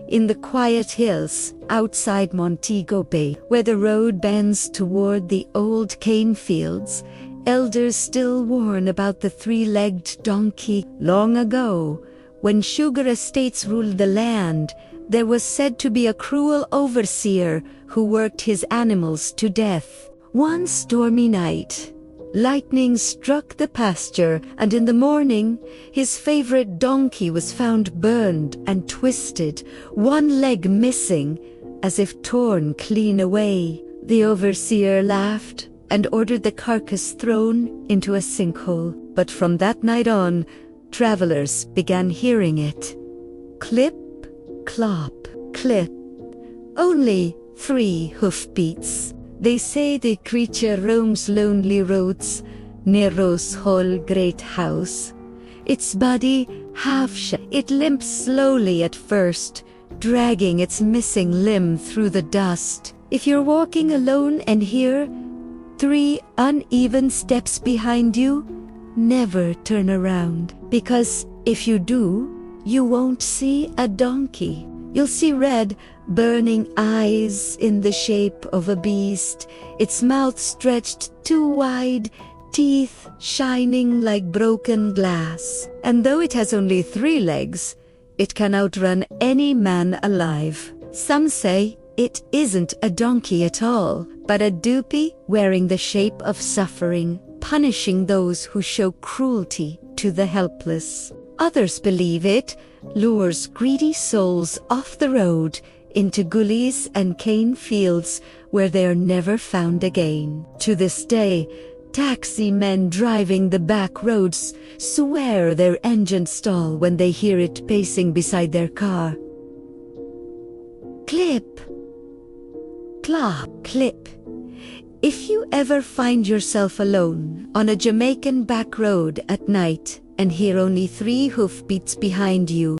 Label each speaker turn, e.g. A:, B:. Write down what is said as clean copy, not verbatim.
A: In the quiet hills outside Montego Bay, where the road bends toward the old cane fields, elders still warn about the three-legged donkey. Long ago, when sugar estates ruled the land, there was said to be a cruel overseer who worked his animals to death. One stormy night, lightning struck the pasture, and in the morning, his favorite donkey was found burned and twisted, one leg missing, as if torn clean away. The overseer laughed and ordered the carcass thrown into a sinkhole. But from that night on, travelers began hearing it. Clip, clop, clip. Only 3 hoofbeats. They say the creature roams lonely roads near Rose Hall great house. Its body half-shut. It limps slowly at first, dragging its missing limb through the dust. If you're walking alone and hear 3 uneven steps behind you, never turn around. Because if you do, you won't see a donkey. You'll see red, burning eyes in the shape of a beast, its mouth stretched too wide, teeth shining like broken glass. And though it has only 3 legs, it can outrun any man alive. Some say it isn't a donkey at all, but a duppy wearing the shape of suffering, punishing those who show cruelty to the helpless. Others believe it lures greedy souls off the road into gullies and cane fields where they are never found again. To this day, taxi men driving the back roads swear their engines stall when they hear it pacing beside their car. Clip, clop, clip. If you ever find yourself alone on a Jamaican back road at night and hear only 3 hoofbeats behind you,